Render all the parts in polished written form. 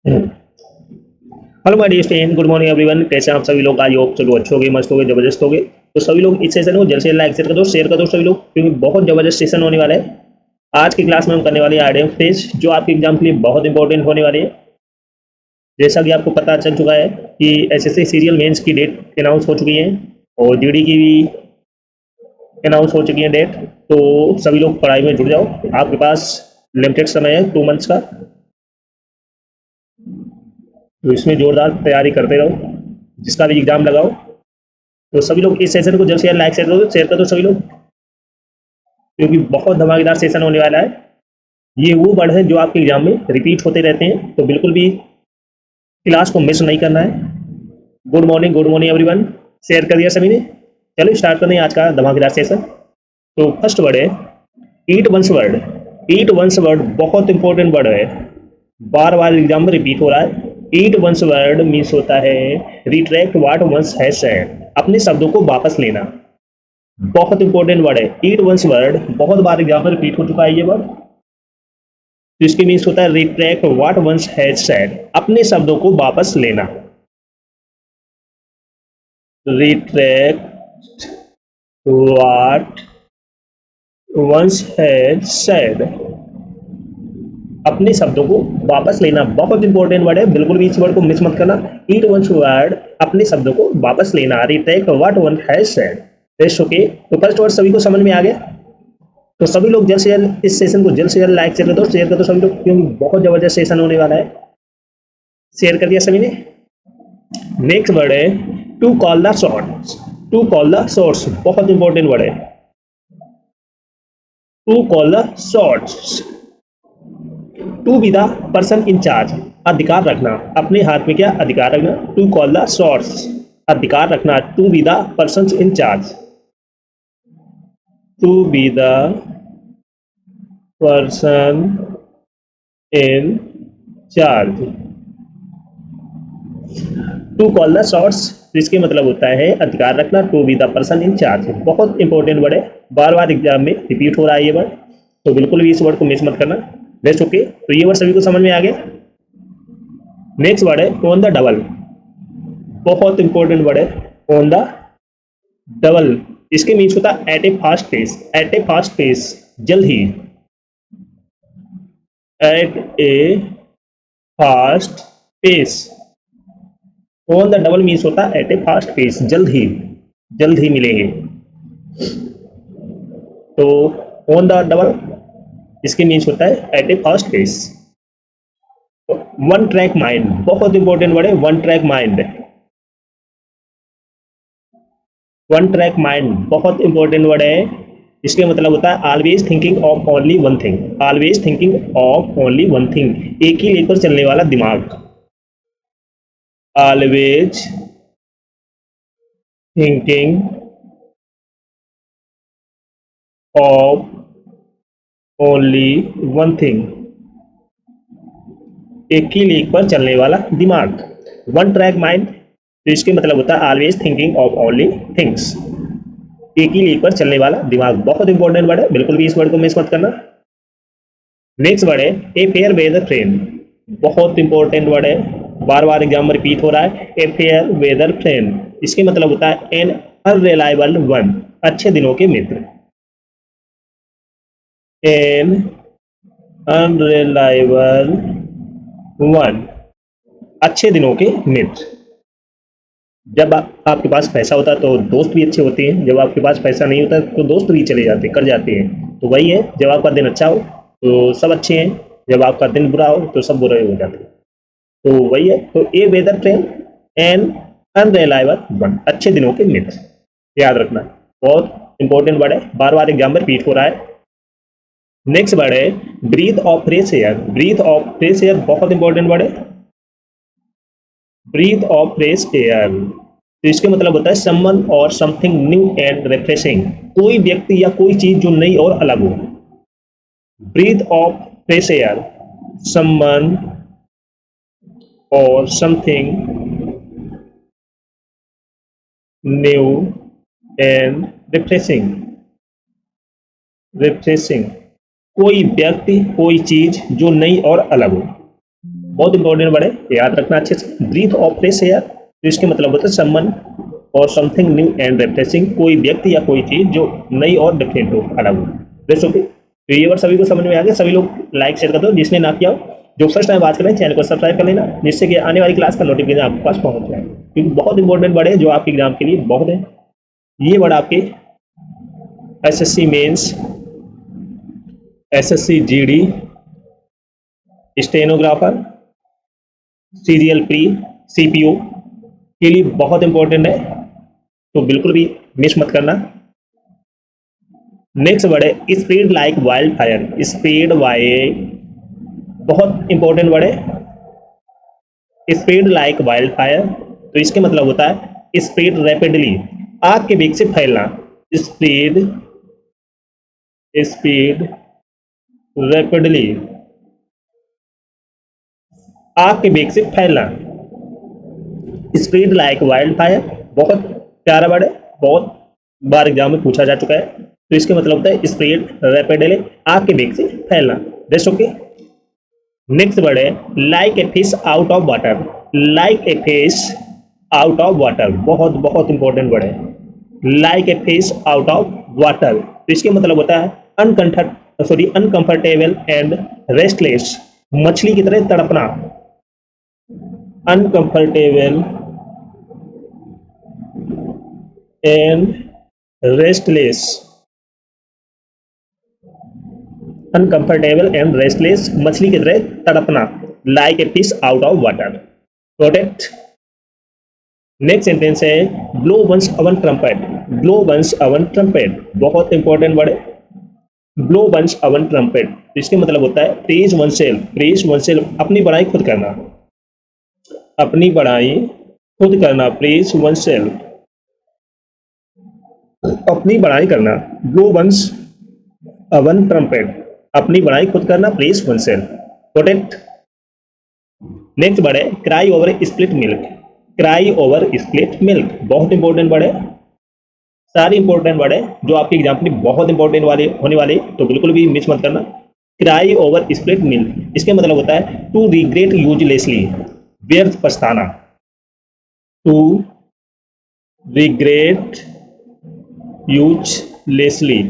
Hello my dear friend, good morning everyone. कैसे हैं आप सभी लोग? आई होप चलो अच्छे हो गए, मस्त हो गए, जबरदस्त हो गए। तो सभी लोग इस सेशन को जल्द से जल्द लाइक शेयर कर दो सभी लोग, क्योंकि बहुत जबरदस्त सेशन होने वाला है। आज की क्लास में हम करने वाले हैं आईडीएम फेज, जो आपके एग्जाम के लिए बहुत इंपॉर्टेंट होने वाली है। जैसा कि आपको पता चल चुका है कि एसएससी सीरियल मेंस की डेट अनाउंस हो चुकी है और जीडी की भी अनाउंस हो चुकी है डेट। तो सभी लोग पढ़ाई में जुट जाओ। आपके पास लिमिटेड समय है 2 मंथ्स का, तो इसमें जोरदार तैयारी करते रहो। जिसका भी एग्जाम लगाओ, तो सभी लोग इस सेशन को जल्द से जल्द लाइक शेयर कर दो सभी लोग, क्योंकि बहुत धमाकेदार सेशन होने वाला है। ये वो वर्ड है जो आपके एग्जाम में रिपीट होते रहते हैं, तो बिल्कुल भी क्लास को मिस नहीं करना है। Good morning everyone. शेयर कर दिया सभी ने? चलो स्टार्ट करते हैं आज का धमाकेदार सेशन। तो फर्स्ट वर्ड है ईट वंस वर्ड। ईट वंस वर्ड बहुत इंपॉर्टेंट वर्ड है, बार बार एग्जाम में रिपीट हो रहा है। ईट वंस वर्ड मीन्स होता है retract what one's has said, अपने शब्दों को वापस लेना। बहुत इंपॉर्टेंट वर्ड है ईट वंस वर्ड, बहुत बार एग्जाम में रिपीट हो चुका है ये वर्ड। तो इसके मीन्स होता है retract what one's has said, अपने शब्दों को वापस लेना। Retract what one's has said, अपने शब्दों को वापस लेना। बहुत इंपॉर्टेंट वर्ड है, बिल्कुल भी इस वर्ड को मिस मत करना। ईट वंस वर्ड, अपने शब्दों को वापस लेना। Retract what one has said. Okay, तो फर्स्ट वर्ड सभी को समझ में आ गया? तो सभी लोग जल्द से जल्द इस सेशन को जल्द से जल्द लाइक शेयर कर दो सभी लोग, क्योंकि बहुत जबरदस्त सेशन होने वाला है। शेयर कर दिया सभी ने? नेक्स्ट वर्ड है to call the shots. To call the shots बहुत इंपॉर्टेंट वर्ड है। To call the shots, to be the person in charge, अधिकार रखना, अपने हाथ में क्या अधिकार रखना। टू कॉल द शॉट्स, अधिकार रखना। To be the person in charge, to be the person in charge. To call the shots, जिसके मतलब होता है अधिकार रखना। To be the person in charge बहुत इंपॉर्टेंट वर्ड है, बार बार एग्जाम में रिपीट हो रहा है ये वर्ड, तो बिल्कुल भी इस वर्ड को मिस मत करना। बेस्ट ओके, तो ये वर्ड सभी को समझ में आ गया। नेक्स्ट वर्ड है ऑन द डबल। बहुत इंपॉर्टेंट वर्ड है ऑन द डबल। इसके मीन्स होता है at a fast pace. At a fast pace, जल्द ही। At a fast pace, on the double means होता है एट ए फास्ट पेस, जल्द ही मिलेंगे। तो ऑन द डबल, इसके मीन्स होता है at a fast pace. One track mind बहुत इंपॉर्टेंट वर्ड है। One track mind, one track mind बहुत इंपॉर्टेंट वर्ड है। इसके मतलब होता है always thinking of only one thing. Always thinking of only one thing, एक ही लेकर चलने वाला दिमाग। Always thinking of only one thing, एक ही लेक पर चलने वाला दिमाग। वन ट्रैक माइंड, तो इसके मतलब होता है always thinking of only things, एक ही लेक पर चलने वाला दिमाग। बहुत इंपॉर्टेंट वर्ड है, बिल्कुल भी इस वर्ड को मिस मत करना। नेक्स्ट वर्ड है ए फेयर वेदर फ्रेंड। बहुत इंपॉर्टेंट वर्ड है, बार बार एग्जाम में रिपीट हो रहा है। ए फेयर वेदर फ्रेंड, इसके मतलब होता है एन अनरिलायबल वन, अच्छे दिनों के मित्र। एन अनरिलायबल वन, अच्छे दिनों के मित्र। जब आपके पास पैसा होता है तो दोस्त भी अच्छे होते हैं, जब आपके पास पैसा नहीं होता तो दोस्त भी चले जाते कर जाते हैं। तो वही है, जब आपका दिन अच्छा हो तो सब अच्छे हैं, जब आपका दिन बुरा हो तो सब बुरे हो जाते हैं। तो वही है, तो a weather friend and unreliable one, अच्छे दिनों के मित्र, याद रखना। बहुत इंपॉर्टेंट वर्ड है, बार बार एग्जाम में रिपीट हो रहा है। नेक्स्ट वर्ड है breath of fresh air. Breath of fresh air बहुत इंपॉर्टेंट वर्ड है। ब्रीथ ऑफ फ्रेश एयर, तो इसके मतलब होता है समवन और समथिंग न्यू एंड रिफ्रेशिंग, कोई व्यक्ति या कोई चीज जो नई और अलग हो। Breath of fresh air, someone और something new and refreshing. Refreshing, कोई व्यक्ति कोई चीज जो नई और अलग हो। बहुत इंपॉर्टेंट वर्ड है, याद रखना अच्छे से। ब्रीथ ऑफ फ्रेश एयर, तो इसके मतलब होता है समवन और समथिंग न्यू एंड रिफ्रेशिंग, कोई व्यक्ति या कोई चीज जो नई और डिफरेंट हो, अलग हो। जैसे ओके, तो ये वर्ड सभी को समझ में आ गया। सभी लोग लाइक शेयर कर दो, जिसने ना किया हो। जो फर्स्ट टाइम बात कर रहे हैं चैनल को सब्सक्राइब कर लेना, जिससे कि आने वाली क्लास का नोटिफिकेशन आपके पास पहुंच जाए, क्योंकि बहुत इंपॉर्टेंट वर्ड है जो आपके एग्जाम के लिए बहुत है। ये वर्ड आपके SSC mains, SSC GD, stenographer, serial pre, CPO के लिए बहुत इंपॉर्टेंट है, तो बिल्कुल भी मिस मत करना। नेक्स्ट वर्ड है spread like wild fire. Spread wild, बहुत इंपॉर्टेंट वर्ड है। स्प्रेड लाइक वाइल्ड फायर, तो इसके मतलब होता है स्प्रेड रैपिडली, आग के वेग से फैलना। स्प्रेड, स्प्रेड रैपिडली, आग के वेग से फैलना। स्प्रेड लाइक वाइल्ड फायर, बहुत प्यारा वर्ड है, बहुत बार एग्जाम में पूछा जा चुका है। तो इसके मतलब होता है स्प्रेड रैपिडली, आग के वेग से फैलना। That's okay. नेक्स्ट वर्ड है like a fish out of water. Like a fish out of water, बहुत बहुत इंपॉर्टेंट वर्ड है। Like a fish out of water, तो इसके मतलब होता है अनकंफर्टेबल एंड रेस्टलेस, मछली की तरह तड़पना। Uncomfortable and restless, uncomfortable and restless, मछली की तरह तड़पना। Like a fish out of water. Got it. Next sentence है blow one's own trumpet. Blow one's own trumpet, बहुत इंपॉर्टेंट वर्ड है। ब्लो वंस अवन ट्रम्पेट, तो इसके मतलब होता है praise oneself. Praise oneself, अपनी बड़ाई खुद करना, अपनी बड़ाई खुद करना। प्रेज वन सेल्फ, अपनी बड़ाई करना। ब्लो वंस अवन ट्रम्पेट, अपनी बड़ाई खुद करना। Praise oneself. Got it. Next word है cry over split milk. Cry over split milk, बहुत इंपॉर्टेंट वर्ड है। सारे इंपॉर्टेंट वर्ड है जो आपके एग्जाम में बहुत इंपॉर्टेंट वाले होने वाले, तो बिल्कुल भी मिस मत करना। क्राई ओवर स्प्लिट मिल्क, इसके मतलब होता है टू रिग्रेट यूजलेसली, व्यर्थ पछताना। टू रिग्रेट यूजलेसली,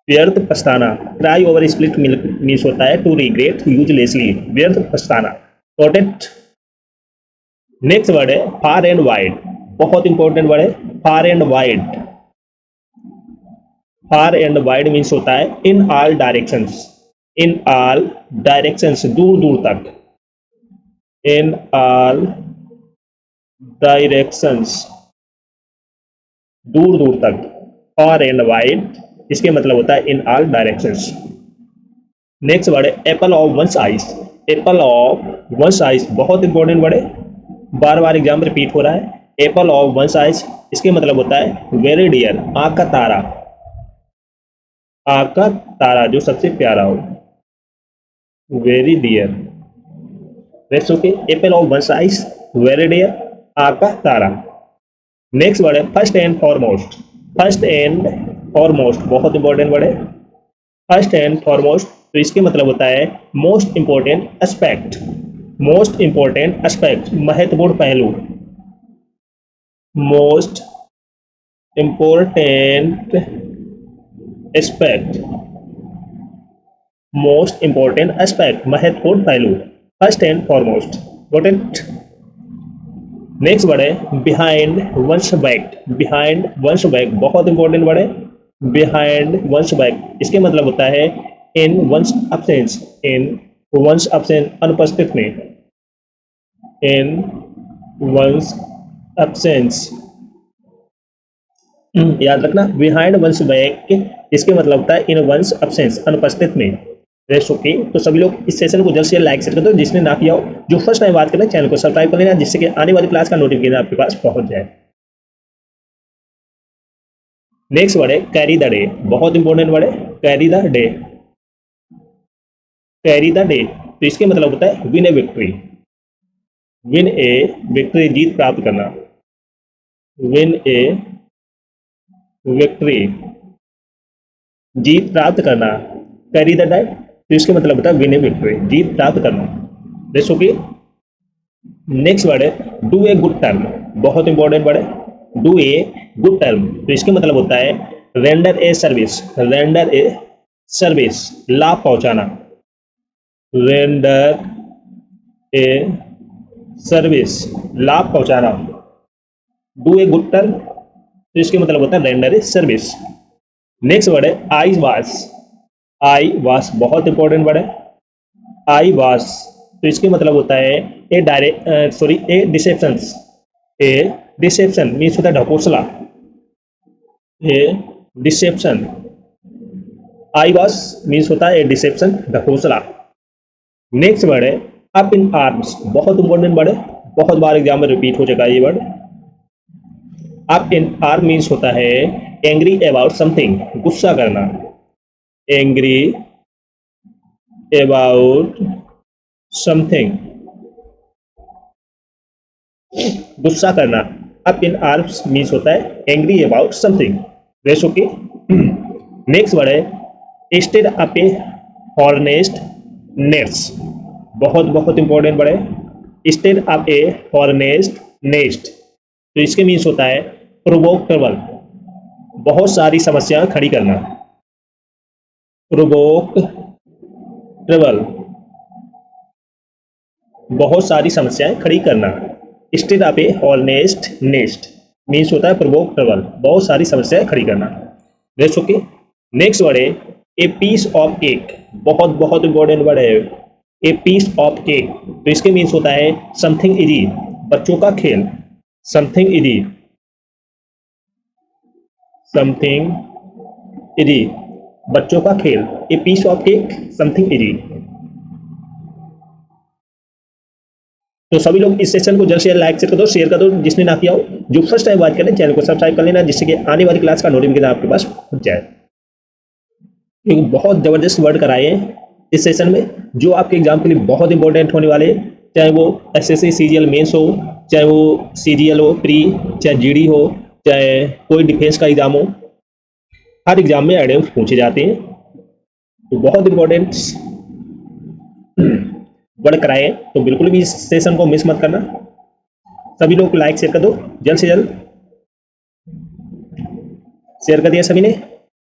व्यर्थ पछताना। Cry over split milk means होता है टू रिग्रेट यूजलेसली, व्यर्थ पछताना। Got it. नेक्स्ट वर्ड है फार एंड वाइड, बहुत इंपॉर्टेंट वर्ड है। Far and wide, far and wide means होता है in all directions. In all directions, दूर दूर तक। इन ऑल डायरेक्शंस, दूर दूर तक। फार एंड वाइड, इसके मतलब होता है in all directions. Next word है apple of one's eyes. Apple of one's eyes, बहुत इंपॉर्टेंट वर्ड है, बार बार एग्जाम रिपीट हो रहा है। एप्पल ऑफ वंस आइज, इसके मतलब होता है वेरी डियर, आँख का तारा। आँख का तारा, जो सबसे प्यारा हो। Very dear, that's okay. Apple of one's eyes, very dear, आँख का तारा। नेक्स्ट वर्ड है first and foremost. First and foremost, बहुत इंपॉर्टेंट वर्ड है। फर्स्ट एंड फॉरमोस्ट, तो इसके मतलब होता है most important aspect. Most important aspect, महत्वपूर्ण पहलू। Most important aspect, most important aspect, महत्वपूर्ण पहलू। First and foremost. Got it. Next word है behind one's back. Behind one's back, बहुत इंपॉर्टेंट वर्ड है। बिहाइंड वंस बैक, इसके मतलब होता है इन वंस अब्सेंस। इन वंस अब्सेंस, अनुपस्थित में। इन वंस अब्सेंस, याद रखना। बिहाइंड वंस बैक, इसके मतलब होता है इन वंस अब्सेंस, अनुपस्थित में। Rest okay. तो सभी लोग इस सेशन को जल्द से जल्द लाइक शेयर कर दो, जिसने ना किया हो। जो फर्स्ट टाइम बात कर रहे हैं चैनल को सब्सक्राइब कर लेना, जिससे कि आने वाली क्लास का नोटिफिकेशन आपके पास पहुंच जाए। नेक्स्ट वर्ड है कैरी द डे, बहुत इंपॉर्टेंट वर्ड है। Carry the day, carry the day, तो इसके मतलब होता है win a victory. Win a victory, जीत प्राप्त करना। विन ए विक्ट्री, जीत प्राप्त करना। कैरी द डे, तो इसके मतलब होता है विन ए विक्ट्री, जीत प्राप्त करना। जैसे कि नेक्स्ट वर्ड है डू ए गुड टर्म, बहुत इंपॉर्टेंट वर्ड है डू ए गुड टर्म। तो इसके मतलब होता है render a service, render a service, लाभ पहुंचाना, रेंडर ए सर्विस, लाभ पहुंचाना। डू ए गुड टर्म, तो इसके मतलब होता है render a service. Next word है आई वास, आई वास बहुत इंपॉर्टेंट वर्ड है आई वास। तो इसके मतलब होता है ए ए डिसेप्शन, ए डिसेप्शन मीन्स होता है ढकोसला, ए डिसेप्शन, आई वास मीन्स होता है ए डिसेप्शन, ढकोसला। नेक्स्ट वर्ड है अप इन आर्म्स, बहुत इंपॉर्टेंट वर्ड है, बहुत बार एग्जाम में रिपीट हो चुका है ये word. Up in arm means होता है एंग्री अबाउट समथिंग, गुस्सा करना, एंग्री अबाउट समथिंग, गुस्सा करना। अप इन आर्म्स मीन्स होता है एंग्री अबाउट समथिंग। रेसो के नेक्स्ट वर्ड है स्टेड अप ए हॉर्नेस्ट नेस्ट, बहुत बहुत इंपॉर्टेंट वर्ड है स्टेड अप ए हॉर्नेस्ट नेस्ट। तो इसके मीन्स होता है प्रोवोक ट्रबल, बहुत सारी समस्याएं खड़ी करना, प्रोवोक ट्रबल, बहुत सारी समस्याएं खड़ी करना। स्टेड अप ए हॉर्नेस्ट नेस्ट मीन्स होता है प्रोवोक ट्रबल, बहुत सारी समस्याएं खड़ी करना। Rest okay. नेक्स्ट वर्ड है ए पीस ऑफ केक, बहुत बहुत इंपॉर्टेंट वर्ड है ए पीस ऑफ केक। तो इसके मीन्स होता है समथिंग इजी, बच्चों का खेल, समथिंग इजी, समथिंग इजी, बच्चों का खेल, a piece of cake, something easy. तो सभी लोग इस सेशन को जल्द से जल्द लाइक कर दो, शेयर कर दो जिसने ना किया हो। जो फर्स्ट टाइम बात करें चैनल को सब्सक्राइब कर लेना, जिससे कि आने वाली क्लास का नोटिफिकेशन आपके पास पहुंच जाए। क्योंकि बहुत जबरदस्त वर्ड कराए हैं इस सेशन में जो आपके एग्जाम के लिए बहुत इंपॉर्टेंट होने वाले, चाहे वो एसएससी सीजीएल मेंस हो, चाहे वो सीजीएल हो प्री, चाहे जीडी हो, चाहे कोई डिफेंस का एग्जाम हो, हर एग्जाम में एडेम्स पूछे जाते हैं। तो बहुत इंपॉर्टेंट वर्ड कराए हैं, तो बिल्कुल भी इस सेशन को मिस मत करना। सभी लोग लाइक शेयर कर दो, जल्द से जल्द शेयर कर दिया सभी ने।